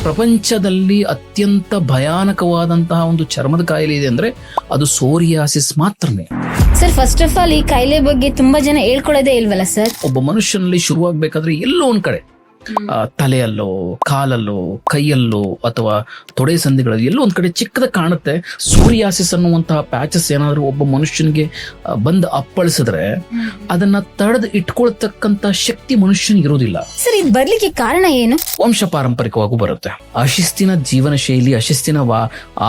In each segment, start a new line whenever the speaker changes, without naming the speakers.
ಪ್ರಪಂಚದಲ್ಲಿ ಅತ್ಯಂತ ಭಯಾನಕವಾದಂತಹ ಒಂದು ಚರ್ಮದ ಕಾಯಿಲೆ ಇದೆ ಅಂದ್ರೆ ಅದು ಸೋರಿಯಾಸಿಸ್ ಮಾತ್ರನೇ.
ಸರ್, ಫಸ್ಟ್ ಆಫ್ ಆಲ್ ಈ ಕಾಯಿಲೆ ಬಗ್ಗೆ ತುಂಬಾ ಜನ ಹೇಳ್ಕೊಳ್ಳೋದೇ ಇಲ್ವಲ್ಲ ಸರ್?
ಒಬ್ಬ ಮನುಷ್ಯನಲ್ಲಿ ಶುರುವಾಗಬೇಕಾದ್ರೆ ಎಲ್ಲೋ ಒಂದ್ ಕಡೆ ತಲೆಯಲ್ಲೋ, ಕಾಲಲ್ಲೋ, ಕೈಯಲ್ಲೋ ಅಥವಾ ತೊಡೆ ಸಂಧಿಗಳಲ್ಲಿ ಎಲ್ಲೋ ಒಂದ್ ಕಡೆ ಚಿಕ್ಕದ ಕಾಣುತ್ತೆ. ಸೋರಿಯಾಸಿಸ್ ಅನ್ನುವಂತಹ ಪ್ಯಾಚಸ್ ಏನಾದ್ರೂ ಒಬ್ಬ ಮನುಷ್ಯನಿಗೆ ಬಂದು ಅಪ್ಪಳಿಸಿದ್ರೆ ಅದನ್ನ ತಡೆದು ಇಟ್ಕೊಳ್ತಕ್ಕಂತ ಶಕ್ತಿ ಮನುಷ್ಯನಿಗೆ ಇರೋದಿಲ್ಲ.
ಸರ್, ಇದು ಬರ್ಲಿಕ್ಕೆ ಕಾರಣ ಏನು?
ವಂಶ ಪಾರಂಪರಿಕವಾಗೂ ಬರುತ್ತೆ. ಅಶಿಸ್ತಿನ ಜೀವನ ಶೈಲಿ, ಅಶಿಸ್ತಿನ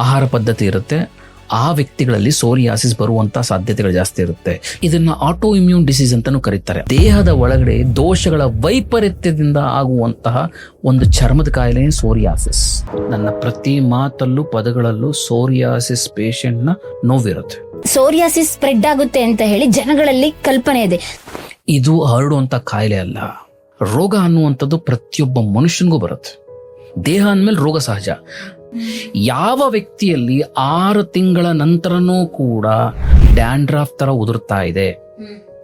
ಆಹಾರ ಪದ್ಧತಿ ಇರುತ್ತೆ. ಆ ವ್ಯಕ್ತಿಗಳಲ್ಲಿ ಸೋರಿಯಾಸಿಸ್ ಬರುವಂತ ಸಾಧ್ಯತೆಗಳು ಜಾಸ್ತಿ ಇರುತ್ತೆ. ಇದನ್ನ ಆಟೋ ಇಮ್ಯೂನ್ ಡಿಸೀಸ್ ಅಂತಾನೂ ಕರೀತಾರೆ. ದೇಹದ ಒಳಗಡೆ ದೋಷಗಳ ವೈಪರೀತ್ಯದಿಂದ ಆಗುವಂತಹ ಒಂದು ಚರ್ಮದ ಕಾಯಿಲೆ ಸೋರಿಯಾಸಿಸ್. ನನ್ನ ಪ್ರತಿ ಮಾತಲ್ಲೂ ಪದಗಳಲ್ಲೂ ಸೋರಿಯಾಸಿಸ್ ಪೇಷಂಟ್ ನ ನೋವಿರುತ್ತೆ.
ಸೋರಿಯಾಸಿಸ್ ಸ್ಪ್ರೆಡ್ ಆಗುತ್ತೆ ಅಂತ ಹೇಳಿ ಜನಗಳಲ್ಲಿ ಕಲ್ಪನೆ ಇದೆ.
ಇದು ಹರಡುವಂತ ಕಾಯಿಲೆ ಅಲ್ಲ. ರೋಗ ಅನ್ನುವಂಥದ್ದು ಪ್ರತಿಯೊಬ್ಬ ಮನುಷ್ಯನಿಗೂ ಬರುತ್ತೆ. ದೇಹ ಅಂದ್ಮೇಲೆ ರೋಗ ಸಹಜ. ಯಾವ ವ್ಯಕ್ತಿಯಲ್ಲಿ 6 ತಿಂಗಳ ನಂತರನೂ ಕೂಡ ಡ್ಯಾಂಡ್ರಾಫ್ ತರ ಉದುರ್ತಾ ಇದೆ,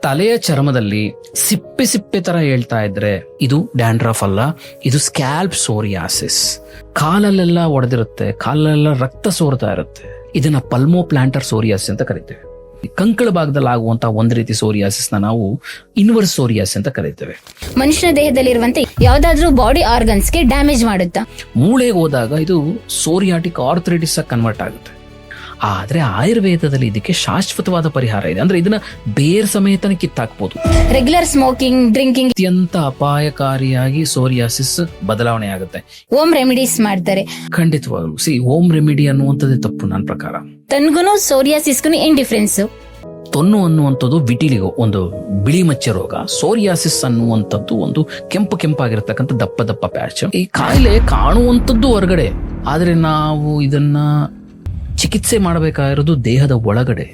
ತಲೆಯ ಚರ್ಮದಲ್ಲಿ ಸಿಪ್ಪೆ ಸಿಪ್ಪೆ ತರ ಹೇಳ್ತಾ ಇದ್ರೆ ಇದು ಡ್ಯಾಂಡ್ರಾಫ್ ಅಲ್ಲ, ಇದು ಸ್ಕ್ಯಾಲ್ಪ್ ಸೋರಿಯಾಸಿಸ್. ಕಾಲಲ್ಲೆಲ್ಲ ಒಡೆದಿರುತ್ತೆ, ಕಾಲಲ್ಲೆಲ್ಲ ರಕ್ತ ಸೋರ್ತಾ ಇರುತ್ತೆ. ಇದನ್ನ ಪಲ್ಮೋ ಪ್ಲಾಂಟರ್ ಸೋರಿಯಾಸಿಸ್ ಅಂತ ಕರಿತೇವೆ. ಕಂಕಳ ಭಾಗದಲ್ಲಿ ಆಗುವಂತಹ ಒಂದು ರೀತಿ ಸೋರಿಯಾಸಿಸ್ ನಾವು ಇನ್ವರ್ಸ್ ಸೋರಿಯಾಸಿಸ್ ಅಂತ ಕರಿತೇವೆ.
ಮನುಷ್ಯನ ದೇಹದಲ್ಲಿರುವಂತೆ ಯಾವ್ದಾದ್ರೂ ಬಾಡಿ ಆರ್ಗನ್ಸ್ಗೆ ಡ್ಯಾಮೇಜ್ ಮಾಡುತ್ತಾ?
ಮೂಳೆಗೆ ಹೋದಾಗ ಇದು ಸೋರಿಯಾಟಿಕ್ ಆರ್ಥರೈಟಿಸ್ ಕನ್ವರ್ಟ್ ಆಗುತ್ತೆ. ಆದ್ರೆ ಆಯುರ್ವೇದದಲ್ಲಿ ಇದಕ್ಕೆ ಶಾಶ್ವತವಾದ ಪರಿಹಾರ ಇದೆ. ಅಂದ್ರೆ ಇದನ್ನ ಬೇರ್ ಸಮೇತನ ಕಿತ್ತಾಕ್ಬಹುದು.
ರೆಗ್ಯುಲರ್ ಸ್ಮೋಕಿಂಗ್, ಡ್ರಿಂಕಿಂಗ್
ಅತ್ಯಂತ ಅಪಾಯಕಾರಿಯಾಗಿ ಸೋರಿಯಾಸಿಸ್ ಬದಲಾವಣೆ ಆಗುತ್ತೆ.
ಹೋಮ್ ರೆಮಿಡೀಸ್ ಮಾಡ್ತಾರೆ.
ಖಂಡಿತವಾಗ್ಲು ಹೋಮ್ ರೆಮಿಡಿ ಅನ್ನುವಂಥದ್ದೇ ತಪ್ಪು ನನ್ನ ಪ್ರಕಾರ.
ತನ್ಗುನು ಸೋರಿಯಾಸಿಸ್ಗೂ ಏನ್ ಡಿಫ್ರೆನ್ಸ್?
ತೊನ್ನು ಅನ್ನುವಂಥದ್ದು ವಿಟಿಲಿಗೋ ಒಂದು ಬಿಳಿ ಮಚ್ಚೆ ರೋಗ. ಸೋರಿಯಾಸಿಸ್ ಅನ್ನುವಂಥದ್ದು ಒಂದು ಕೆಂಪಾಗಿರ್ತಕ್ಕಂಥ ದಪ್ಪ ಪ್ಯಾಚ್. ಈ ಕಾಯಿಲೆ ಕಾಣುವಂಥದ್ದು ಹೊರಗಡೆ, ಆದ್ರೆ ನಾವು ಇದನ್ನ ಚಿಕಿತ್ಸೆ ಮಾಡಬೇಕಾಗಿರೋದು ದೇಹದ ಒಳಗಡೆ.